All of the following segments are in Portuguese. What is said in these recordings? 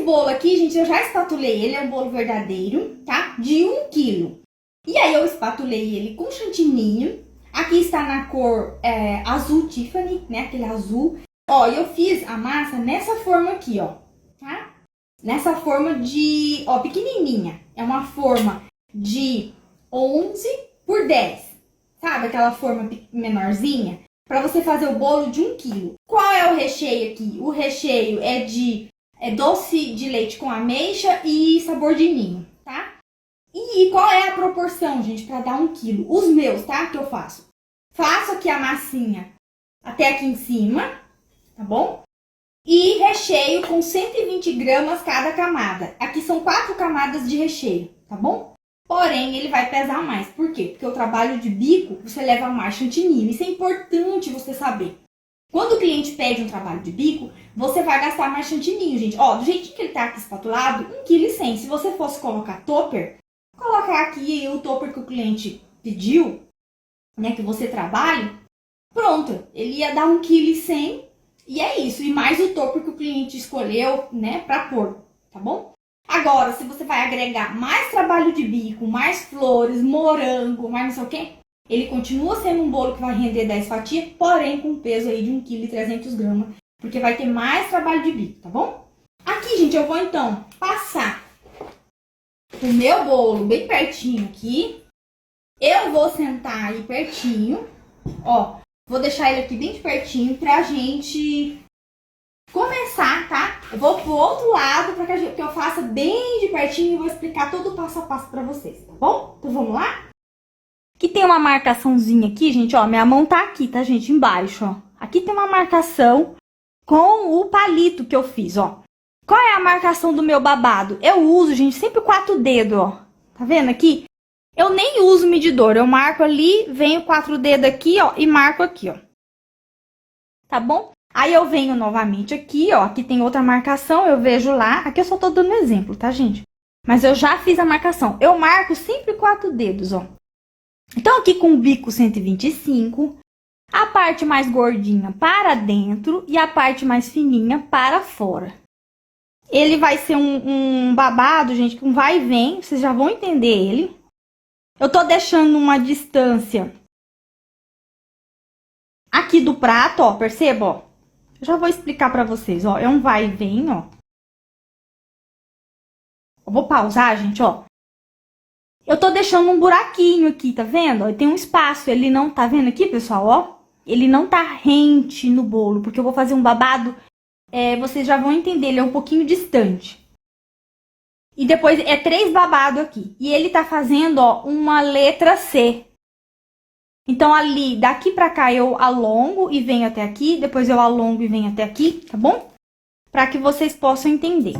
bolo aqui, gente, eu já espatulei ele, é um bolo verdadeiro, tá? De 1 quilo. E aí eu espatulei ele com chantininho. Aqui está na cor azul Tiffany, né? Aquele azul. Ó, eu fiz a massa nessa forma aqui, ó, tá? Nessa forma de, ó, pequenininha. É uma forma de 11 por 10. Sabe aquela forma menorzinha? Para você fazer o bolo de 1 quilo. Qual é o recheio aqui? O recheio é de doce de leite com ameixa e sabor de ninho, tá? E qual é a proporção, gente, para dar 1 quilo? Os meus, tá? Que eu faço. Faço aqui a massinha até aqui em cima, tá bom? E recheio com 120 gramas cada camada. Aqui são 4 camadas de recheio, tá bom? Porém, ele vai pesar mais. Por quê? Porque o trabalho de bico, você leva mais chantilly. Isso é importante você saber. Quando o cliente pede um trabalho de bico, você vai gastar mais chantilly, gente. Ó, do jeitinho que ele tá aqui espatulado, 1,1 kg. Se você fosse colocar topper, colocar aqui o topper que o cliente pediu, né, que você trabalhe, pronto. Ele ia dar 1,1 kg. E é isso. E mais o topper que o cliente escolheu, né, pra pôr, tá bom? Agora, se você vai agregar mais trabalho de bico, mais flores, morango, mais não sei o quê, ele continua sendo um bolo que vai render 10 fatias, porém com peso aí de 1,3 kg, porque vai ter mais trabalho de bico, tá bom? Aqui, gente, eu vou então passar o meu bolo bem pertinho aqui. Eu vou sentar aí pertinho, ó, vou deixar ele aqui bem de pertinho pra gente começar, tá? Eu vou pro outro lado para que eu faça bem de pertinho e vou explicar todo o passo a passo para vocês, tá bom? Então vamos lá? Aqui tem uma marcaçãozinha aqui, gente, ó, minha mão tá aqui, tá, gente, embaixo, ó. Aqui tem uma marcação com o palito que eu fiz, ó. Qual é a marcação do meu babado? Eu uso, gente, sempre 4 dedos, ó. Tá vendo aqui? Eu nem uso medidor, eu marco ali, venho 4 dedos aqui, ó, e marco aqui, ó. Tá bom? Aí eu venho novamente aqui, ó, aqui tem outra marcação, eu vejo lá. Aqui eu só tô dando exemplo, tá, gente? Mas eu já fiz a marcação. Eu marco sempre 4 dedos, ó. Então, aqui com o bico 125, a parte mais gordinha para dentro e a parte mais fininha para fora. Ele vai ser um babado, gente, com vai e vem, vocês já vão entender ele. Eu tô deixando uma distância aqui do prato, ó, perceba, ó. Eu já vou explicar pra vocês, ó. É um vai e vem, ó. Eu vou pausar, gente, ó. Eu tô deixando um buraquinho aqui, tá vendo? Ó, tem um espaço, ele não tá vendo aqui, pessoal, ó? Ele não tá rente no bolo, porque eu vou fazer um babado, vocês já vão entender, ele é um pouquinho distante. E depois é 3 babados aqui. E ele tá fazendo, ó, uma letra C. Então, ali, daqui pra cá, eu alongo e venho até aqui. Depois eu alongo e venho até aqui, tá bom? Pra que vocês possam entender.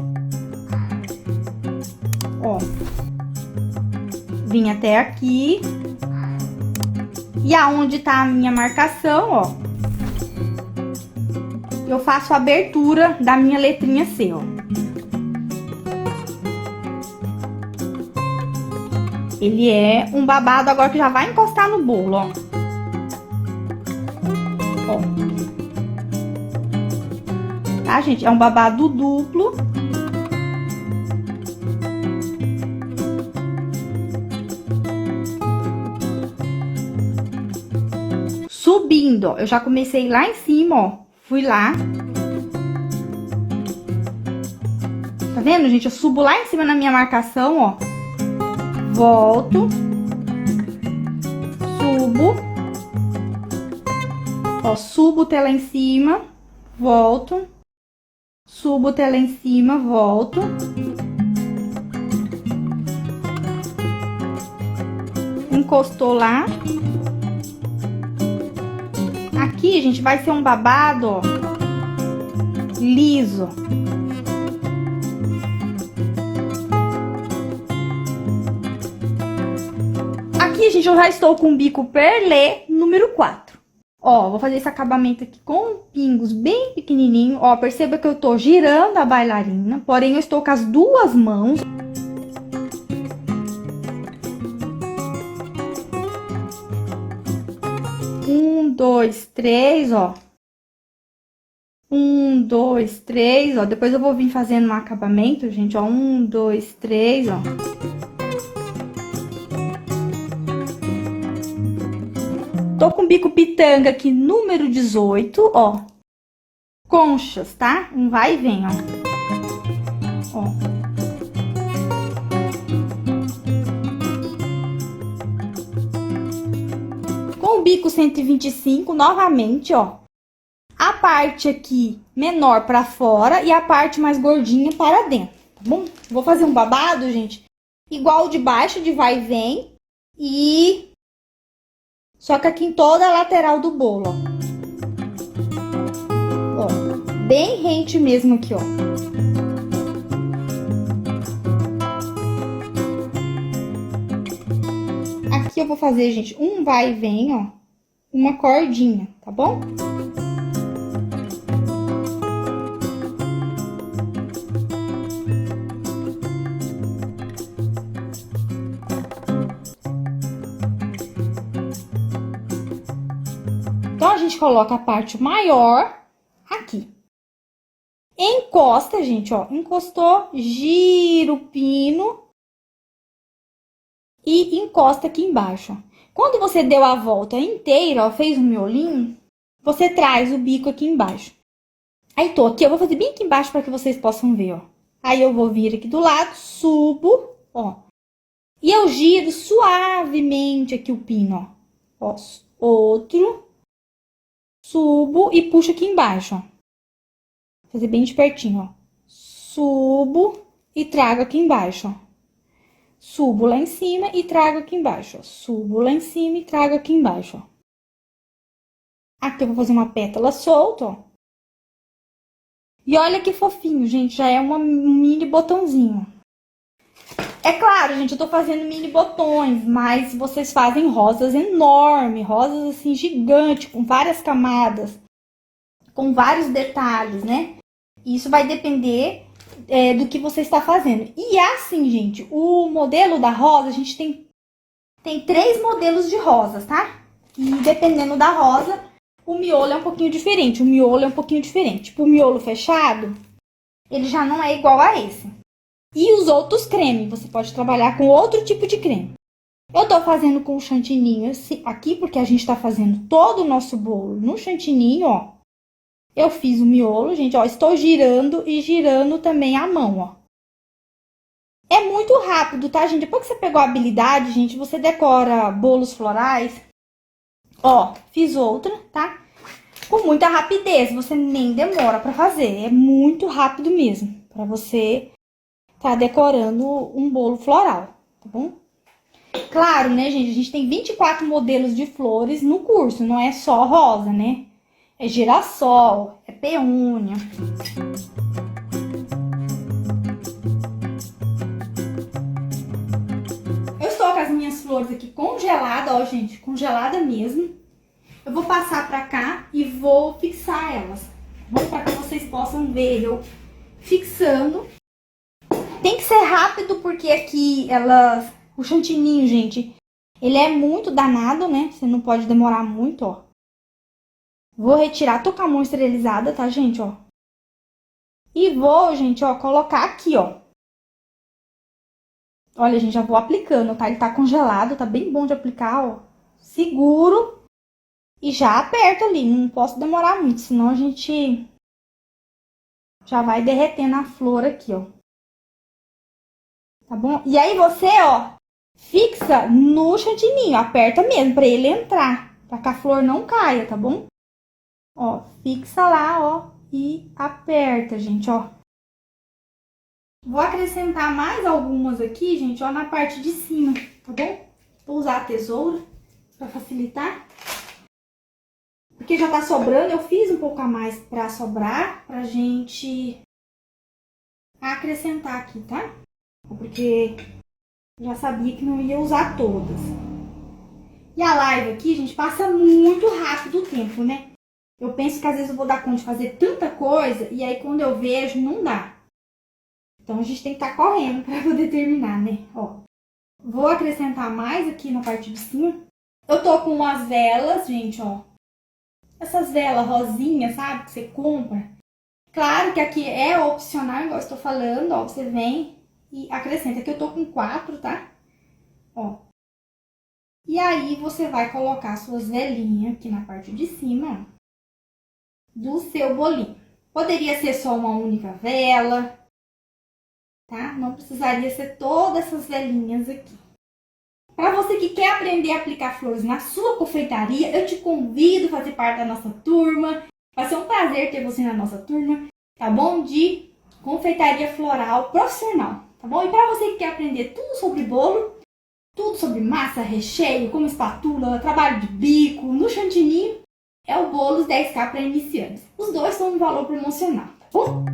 Ó. Vim até aqui. E aonde tá a minha marcação, ó. Eu faço a abertura da minha letrinha C, ó. Ele é um babado agora que já vai encostar no bolo, ó. Ó. Tá, gente? É um babado duplo. Subindo, ó. Eu já comecei lá em cima, ó. Fui lá. Tá vendo, gente? Eu subo lá em cima na minha marcação, ó. Volto, subo, ó, subo até lá em cima, volto, subo até lá em cima, volto, encostou lá. Aqui, gente, vai ser um babado, ó, liso. Aqui, gente, eu já estou com o bico perlê número 4. Ó, vou fazer esse acabamento aqui com pingos bem pequenininho. Ó, perceba que eu tô girando a bailarina, porém eu estou com as 2 mãos. Um, dois, três, ó. Um, dois, três, ó. Depois eu vou vir fazendo um acabamento, gente, ó. Um, dois, três, ó. Tô com bico pitanga aqui, número 18, ó. Conchas, tá? Um vai e vem, ó. Ó. Com o bico 125, novamente, ó. A parte aqui menor pra fora e a parte mais gordinha para dentro, tá bom? Vou fazer um babado, gente, igual o de baixo, de vai e vem. E... só que aqui em toda a lateral do bolo, ó. Ó, bem rente mesmo aqui, ó. Aqui eu vou fazer, gente, um vai e vem, ó. Uma cordinha, tá bom? Então, a gente coloca a parte maior aqui. Encosta, gente, ó. Encostou, gira o pino e encosta aqui embaixo, ó. Quando você deu a volta inteira, ó, fez um miolinho, você traz o bico aqui embaixo. Aí tô aqui, eu vou fazer bem aqui embaixo para que vocês possam ver, ó. Aí eu vou vir aqui do lado, subo, ó. E eu giro suavemente aqui o pino, ó. Ó, outro. Subo e puxo aqui embaixo, ó. Vou fazer bem de pertinho, ó. Subo e trago aqui embaixo, ó. Subo lá em cima e trago aqui embaixo, ó. Subo lá em cima e trago aqui embaixo, ó. Aqui eu vou fazer uma pétala solta, ó. E olha que fofinho, gente. Já é um mini botãozinho. É claro, gente, eu tô fazendo mini botões, mas vocês fazem rosas enormes, rosas assim gigantes, com várias camadas, com vários detalhes, né? Isso vai depender do que você está fazendo. E assim, gente, o modelo da rosa, a gente tem 3 modelos de rosas, tá? E dependendo da rosa, o miolo é um pouquinho diferente. O miolo é um pouquinho diferente. Tipo, o miolo fechado, ele já não é igual a esse. E os outros cremes, você pode trabalhar com outro tipo de creme. Eu tô fazendo com o chantininho aqui, porque a gente tá fazendo todo o nosso bolo no chantininho, ó. Eu fiz o miolo, gente, ó, estou girando e girando também a mão, ó. É muito rápido, tá, gente? Depois que você pegou a habilidade, gente, você decora bolos florais. Ó, fiz outra, tá? Com muita rapidez, você nem demora pra fazer. É muito rápido mesmo, pra você tá decorando um bolo floral, tá bom? Claro, né, gente? A gente tem 24 modelos de flores no curso, não é só rosa, né? É girassol, é peônia. Eu estou com as minhas flores aqui congeladas, ó, gente, congelada mesmo. Eu vou passar pra cá e vou fixar elas, tá bom? Pra que vocês possam ver eu fixando. Tem que ser rápido, porque aqui elas... o chantininho, gente, ele é muito danado, né? Você não pode demorar muito, ó. Vou retirar, tô com a mão esterilizada, tá, gente, ó. E vou, gente, ó, colocar aqui, ó. Olha, gente, já vou aplicando, tá? Ele tá congelado, tá bem bom de aplicar, ó. Seguro e já aperto ali. Não posso demorar muito, senão a gente já vai derretendo a flor aqui, ó. Tá bom? E aí você, ó, fixa no chantininho, aperta mesmo pra ele entrar, pra que a flor não caia, tá bom? Ó, fixa lá, ó, e aperta, gente, ó. Vou acrescentar mais algumas aqui, gente, ó, na parte de cima, tá bom? Vou usar a tesoura pra facilitar. Porque já tá sobrando, eu fiz um pouco a mais pra sobrar, pra gente acrescentar aqui, tá? Porque já sabia que não ia usar todas. E a live aqui, gente, passa muito rápido o tempo, né? Eu penso que às vezes eu vou dar conta de fazer tanta coisa e aí quando eu vejo, não dá. Então a gente tem que estar correndo para poder terminar, né? Ó, vou acrescentar mais aqui na parte de cima. Eu tô com umas velas, gente, ó. Essas velas rosinhas, sabe? Que você compra. Claro que aqui é opcional, igual eu estou falando, ó, você vem e acrescenta. Aqui eu tô com 4, tá? Ó. E aí você vai colocar suas velinhas aqui na parte de cima, ó, do seu bolinho. Poderia ser só uma única vela, tá? Não precisaria ser todas essas velinhas aqui. Para você que quer aprender a aplicar flores na sua confeitaria, eu te convido a fazer parte da nossa turma. Vai ser um prazer ter você na nossa turma, tá bom? De confeitaria floral profissional, tá bom? E para você que quer aprender tudo sobre bolo, tudo sobre massa, recheio, como espátula, trabalho de bico, no chantininho, é o Bolos 10K para iniciantes. Os dois são um valor promocional, tá bom?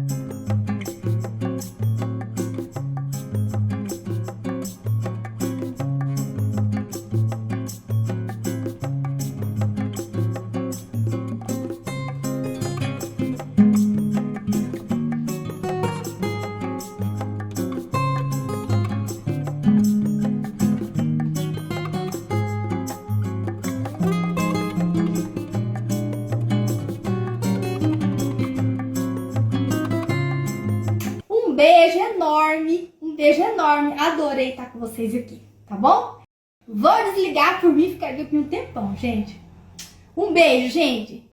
Um beijo enorme, adorei estar com vocês aqui, tá bom? Vou desligar por mim, ficaria aqui um tempão, gente. Um beijo, gente!